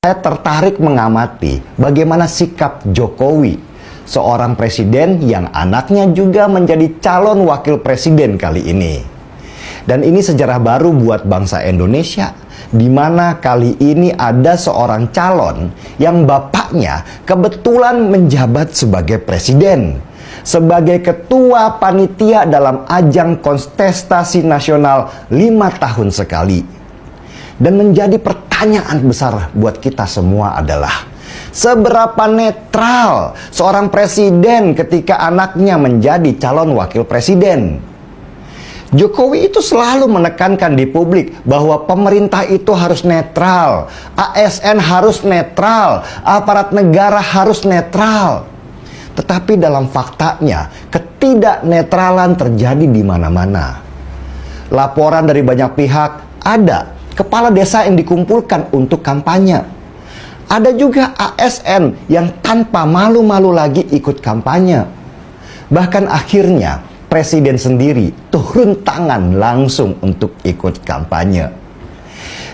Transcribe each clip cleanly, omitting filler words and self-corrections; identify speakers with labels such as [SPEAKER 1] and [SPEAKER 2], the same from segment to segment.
[SPEAKER 1] Saya tertarik mengamati bagaimana sikap Jokowi, seorang presiden yang anaknya juga menjadi calon wakil presiden kali ini. Dan ini sejarah baru buat bangsa Indonesia, di mana kali ini ada seorang calon yang bapaknya kebetulan menjabat sebagai presiden, sebagai ketua panitia dalam ajang kontestasi nasional 5 tahun sekali. Dan menjadi pertanyaan besar buat kita semua adalah, seberapa netral seorang presiden ketika anaknya menjadi calon wakil presiden? Jokowi itu selalu menekankan di publik bahwa pemerintah itu harus netral, ASN harus netral, aparat negara harus netral. Tetapi dalam faktanya, ketidaknetralan terjadi di mana-mana. Laporan dari banyak pihak, ada kepala desa yang dikumpulkan untuk kampanye. Ada juga ASN yang tanpa malu-malu lagi ikut kampanye. Bahkan akhirnya presiden sendiri turun tangan langsung untuk ikut kampanye.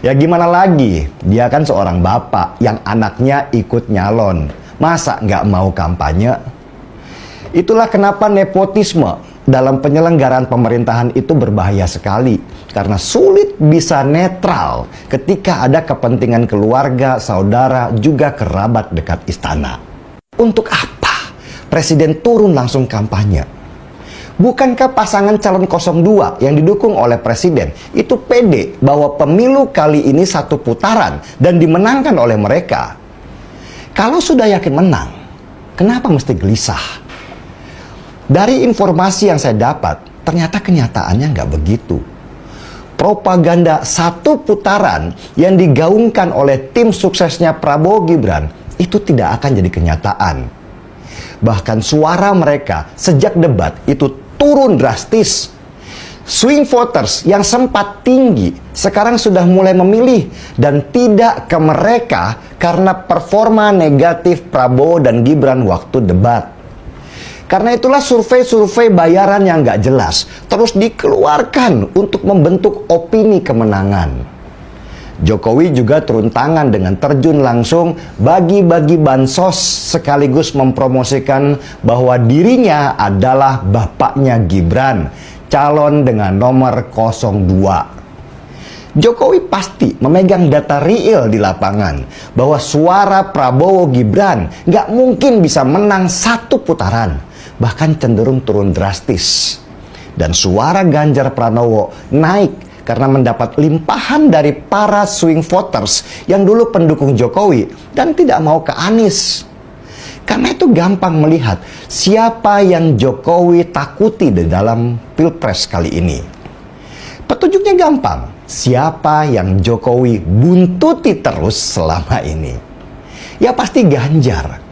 [SPEAKER 1] Ya gimana lagi, dia kan seorang bapak yang anaknya ikut nyalon. Masa nggak mau kampanye? Itulah kenapa nepotisme dalam penyelenggaraan pemerintahan itu berbahaya sekali. Karena sulit bisa netral ketika ada kepentingan keluarga, saudara, juga kerabat dekat istana. Untuk apa presiden turun langsung kampanye? Bukankah pasangan calon 02 yang didukung oleh presiden itu pede bahwa pemilu kali ini satu putaran dan dimenangkan oleh mereka? Kalau sudah yakin menang, kenapa mesti gelisah? Dari informasi yang saya dapat, ternyata kenyataannya nggak begitu. Propaganda satu putaran yang digaungkan oleh tim suksesnya Prabowo Gibran itu tidak akan jadi kenyataan. Bahkan suara mereka sejak debat itu turun drastis. Swing voters yang sempat tinggi sekarang sudah mulai memilih dan tidak ke mereka karena performa negatif Prabowo dan Gibran waktu debat. Karena itulah survei-survei bayaran yang nggak jelas terus dikeluarkan untuk membentuk opini kemenangan. Jokowi juga turun tangan dengan terjun langsung bagi-bagi bansos sekaligus mempromosikan bahwa dirinya adalah bapaknya Gibran, calon dengan nomor 02. Jokowi pasti memegang data real di lapangan bahwa suara Prabowo Gibran nggak mungkin bisa menang satu putaran, bahkan cenderung turun drastis. Dan suara Ganjar Pranowo naik karena mendapat limpahan dari para swing voters yang dulu pendukung Jokowi dan tidak mau ke Anies. Karena itu gampang melihat siapa yang Jokowi takuti di dalam Pilpres kali ini. Petunjuknya gampang, siapa yang Jokowi buntuti terus selama ini. Ya pasti Ganjar.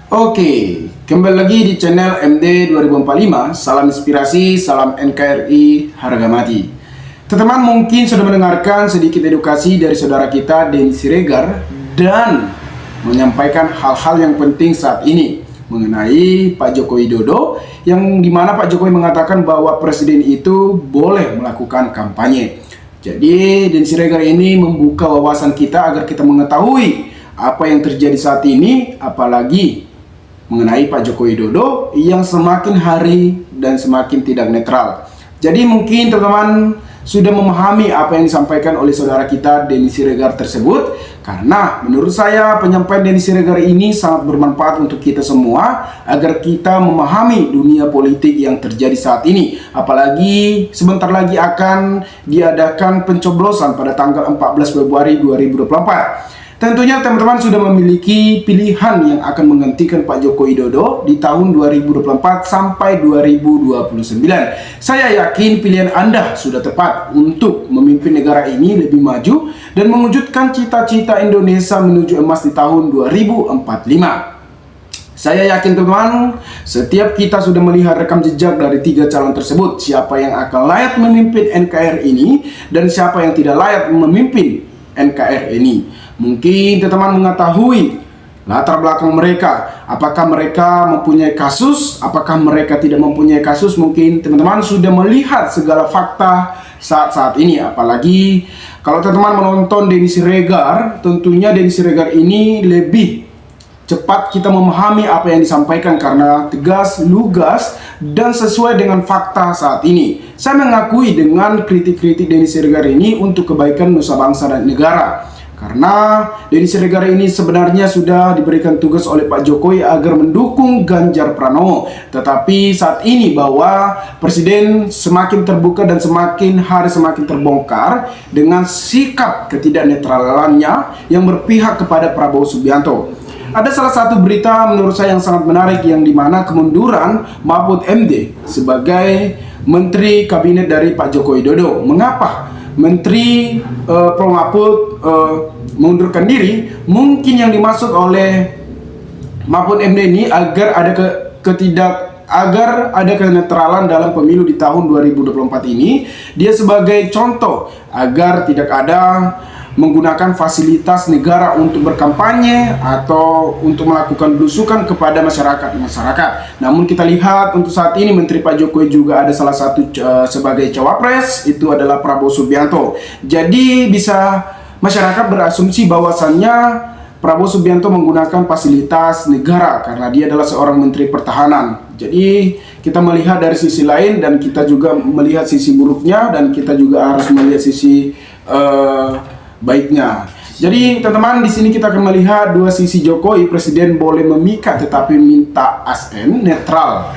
[SPEAKER 2] Oke, kembali lagi di channel MD 2045. Salam inspirasi, salam NKRI, harga mati. Teman-teman mungkin sudah mendengarkan sedikit edukasi dari saudara kita Denny Siregar dan menyampaikan hal-hal yang penting saat ini mengenai Pak Joko Widodo, yang dimana Pak Jokowi mengatakan bahwa presiden itu boleh melakukan kampanye. Jadi Denny Siregar ini membuka wawasan kita agar kita mengetahui apa yang terjadi saat ini, apalagi mengenai Pak Joko Widodo yang semakin hari dan semakin tidak netral. Jadi mungkin teman-teman sudah memahami apa yang disampaikan oleh saudara kita Denny Siregar tersebut, karena menurut saya penyampaian Denny Siregar ini sangat bermanfaat untuk kita semua agar kita memahami dunia politik yang terjadi saat ini. Apalagi sebentar lagi akan diadakan pencoblosan pada tanggal 14 Februari 2024. Tentunya teman-teman sudah memiliki pilihan yang akan menggantikan Pak Joko Widodo di tahun 2024 sampai 2029. Saya yakin pilihan Anda sudah tepat untuk memimpin negara ini lebih maju dan mewujudkan cita-cita Indonesia menuju emas di tahun 2045. Saya yakin teman-teman, setiap kita sudah melihat rekam jejak dari 3 calon tersebut, siapa yang akan layak memimpin NKRI ini dan siapa yang tidak layak memimpin NKRI ini. Mungkin teman-teman mengetahui latar belakang mereka, apakah mereka mempunyai kasus, apakah mereka tidak mempunyai kasus. Mungkin teman-teman sudah melihat segala fakta saat ini, apalagi Kalau teman-teman menonton Denny Siregar, tentunya Denny Siregar ini lebih cepat kita memahami apa yang disampaikan karena tegas, lugas, dan sesuai dengan fakta saat ini. Saya mengakui dengan kritik-kritik Denny Siregar ini untuk kebaikan nusa bangsa dan negara. Karena Denny Siregar ini sebenarnya sudah diberikan tugas oleh Pak Jokowi agar mendukung Ganjar Pranowo. Tetapi saat ini bahwa Presiden semakin terbuka dan semakin hari semakin terbongkar dengan sikap ketidaknetralannya yang berpihak kepada Prabowo Subianto. Ada salah satu berita menurut saya yang sangat menarik yang dimana kemunduran Mahfud MD sebagai Menteri Kabinet dari Pak Joko Widodo. Mengapa Menteri Prof Mahfud mengundurkan diri? Mungkin yang dimaksud oleh Mahfud MD ini agar ada kenetralan dalam pemilu di tahun 2024 ini. Dia sebagai contoh agar tidak ada menggunakan fasilitas negara untuk berkampanye atau untuk melakukan belusukan kepada masyarakat. Namun kita lihat untuk saat ini Menteri Pak Jokowi juga ada salah satu sebagai cawapres, itu adalah Prabowo Subianto. Jadi bisa masyarakat berasumsi bahwasannya Prabowo Subianto menggunakan fasilitas negara karena dia adalah seorang Menteri Pertahanan. Jadi kita melihat dari sisi lain dan kita juga melihat sisi buruknya dan kita juga harus melihat sisi baiknya. Jadi teman-teman, di sini kita akan melihat dua sisi Jokowi. Presiden boleh memikat tetapi minta ASN netral.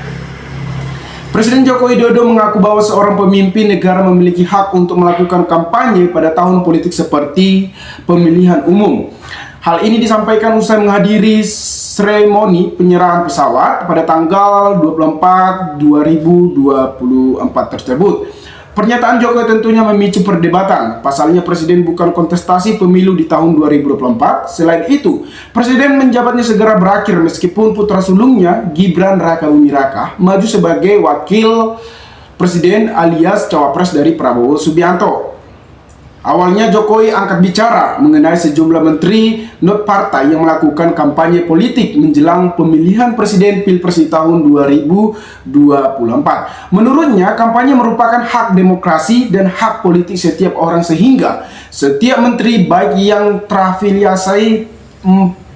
[SPEAKER 2] Presiden Joko Widodo mengaku bahwa seorang pemimpin negara memiliki hak untuk melakukan kampanye pada tahun politik seperti pemilihan umum. Hal ini disampaikan usai menghadiri seremoni penyerahan pesawat pada tanggal 24 2024 tersebut. Pernyataan Jokowi tentunya memicu perdebatan. Pasalnya Presiden bukan kontestasi pemilu di tahun 2024. Selain itu, Presiden menjabatnya segera berakhir meskipun putra sulungnya Gibran Rakabuming Raka maju sebagai wakil Presiden alias cawapres dari Prabowo Subianto. Awalnya Jokowi angkat bicara mengenai sejumlah menteri non partai yang melakukan kampanye politik menjelang pemilihan presiden Pilpres di tahun 2024. Menurutnya, kampanye merupakan hak demokrasi dan hak politik setiap orang sehingga setiap menteri baik yang terafiliasi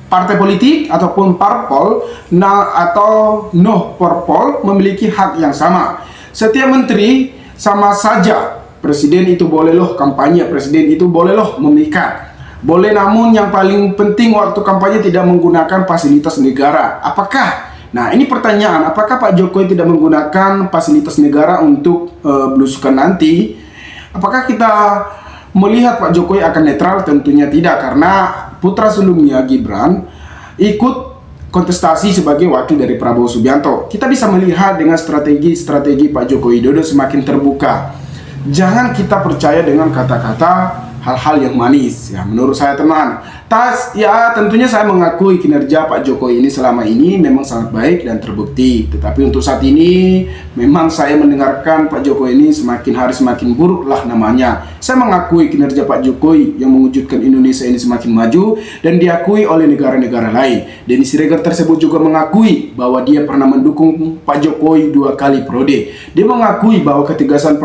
[SPEAKER 2] partai politik ataupun parpol atau noh parpol memiliki hak yang sama. Setiap menteri sama saja. Presiden itu boleh loh kampanye, presiden itu boleh loh memikat. Boleh, namun yang paling penting waktu kampanye tidak menggunakan fasilitas negara. Apakah? Nah, ini pertanyaan, apakah Pak Jokowi tidak menggunakan fasilitas negara untuk belusukan nanti? Apakah kita melihat Pak Jokowi akan netral? Tentunya tidak, karena putra sulungnya Gibran ikut kontestasi sebagai wakil dari Prabowo Subianto. Kita bisa melihat dengan strategi Pak Joko Widodo semakin terbuka. Jangan kita percaya dengan kata-kata hal-hal yang manis ya, menurut saya teman. Tentunya saya mengakui kinerja Pak Jokowi ini selama ini memang sangat baik dan terbukti. Tetapi untuk saat ini memang saya mendengarkan Pak Jokowi ini semakin hari semakin buruk lah namanya. Saya mengakui kinerja Pak Jokowi yang mewujudkan Indonesia ini semakin maju dan diakui oleh negara-negara lain. Denny Siregar tersebut juga mengakui bahwa dia pernah mendukung Pak Jokowi 2 kali periode. Dia mengakui bahwa ketegasan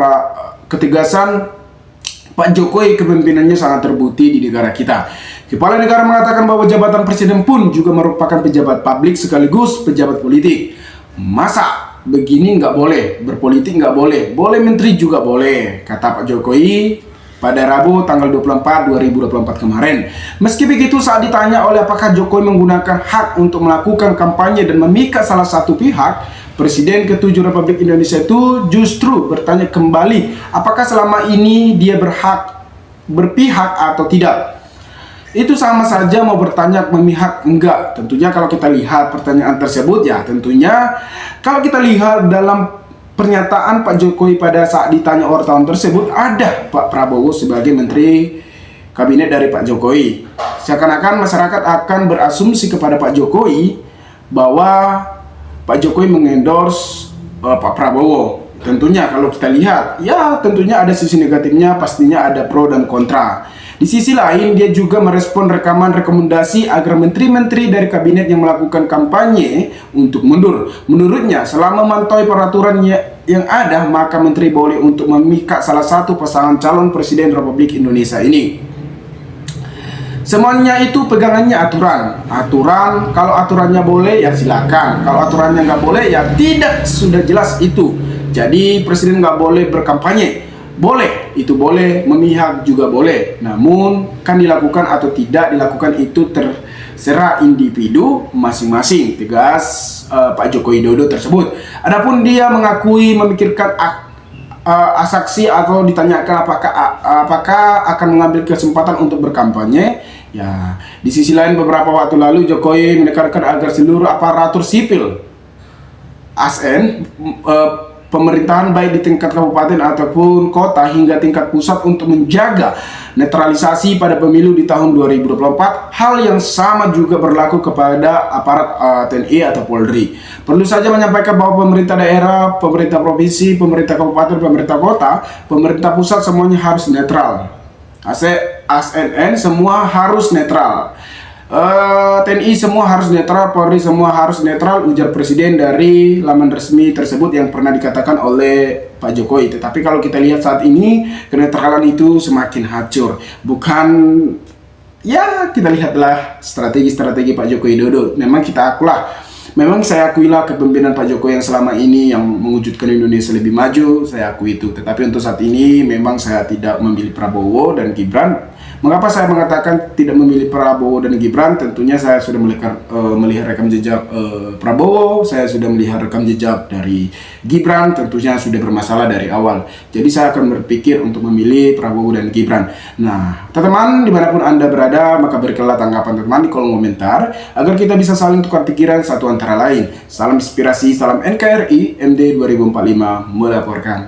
[SPEAKER 2] Pak Jokowi kepemimpinannya sangat terbukti di negara kita. Kepala negara mengatakan bahwa jabatan presiden pun juga merupakan pejabat publik sekaligus pejabat politik. Masa begini nggak boleh, berpolitik nggak boleh, boleh menteri juga boleh, kata Pak Jokowi pada Rabu tanggal 2024 kemarin. Meski begitu, saat ditanya oleh apakah Jokowi menggunakan hak untuk melakukan kampanye dan memikat salah satu pihak, Presiden ke-7 Republik Indonesia itu justru bertanya kembali apakah selama ini dia berpihak atau tidak. Itu sama saja mau bertanya memihak enggak. Tentunya kalau kita lihat pertanyaan tersebut ya tentunya kalau kita lihat dalam pernyataan Pak Jokowi pada saat ditanya wartawan tersebut ada Pak Prabowo sebagai Menteri Kabinet dari Pak Jokowi. Seakan-akan masyarakat akan berasumsi kepada Pak Jokowi bahwa Pak Jokowi mengendorse Pak Prabowo. Tentunya kalau kita lihat, ya tentunya ada sisi negatifnya, pastinya ada pro dan kontra. Di sisi lain, dia juga merespon rekaman rekomendasi agar menteri-menteri dari kabinet yang melakukan kampanye untuk mundur. Menurutnya, selama memantau peraturan yang ada, maka menteri boleh untuk memikat salah satu pasangan calon presiden Republik Indonesia ini. Semuanya itu pegangannya aturan. Aturan, kalau aturannya boleh ya silakan. Kalau aturannya nggak boleh ya tidak, sudah jelas itu. Jadi presiden nggak boleh berkampanye. Boleh, itu boleh, memihak juga boleh. Namun kan dilakukan atau tidak dilakukan itu terserah individu masing-masing, tegas Pak Joko Widodo tersebut. Adapun dia mengakui memikirkan asaksi atau ditanyakan apakah akan mengambil kesempatan untuk berkampanye. Ya, di sisi lain beberapa waktu lalu Jokowi menekankan agar seluruh aparatur sipil ASN pemerintahan baik di tingkat kabupaten ataupun kota hingga tingkat pusat untuk menjaga netralisasi pada pemilu di tahun 2024. Hal yang sama juga berlaku kepada aparat TNI atau Polri. Perlu saja menyampaikan bahwa pemerintah daerah, pemerintah provinsi, pemerintah kabupaten, pemerintah kota, pemerintah pusat semuanya harus netral. ASN semua harus netral. TNI semua harus netral, Polri semua harus netral, ujar presiden dari laman resmi tersebut yang pernah dikatakan oleh Pak Jokowi. Tetapi kalau kita lihat saat ini, kenetralan itu semakin hancur. Bukan, ya kita lihatlah strategi-strategi Pak Joko Widodo. Memang saya akuilah kepemimpinan Pak Jokowi yang selama ini yang mewujudkan Indonesia lebih maju, saya akui itu. Tetapi untuk saat ini memang saya tidak memilih Prabowo dan Gibran. Mengapa saya mengatakan tidak memilih Prabowo dan Gibran? Tentunya saya sudah melihat rekam jejak Prabowo, saya sudah melihat rekam jejak dari Gibran, tentunya sudah bermasalah dari awal. Jadi saya akan berpikir untuk memilih Prabowo dan Gibran. Nah, teman-teman dimanapun Anda berada, maka berikanlah tanggapan teman di kolom komentar agar kita bisa saling tukar pikiran satu antara lain. Salam inspirasi, salam NKRI, MD 2045 melaporkan.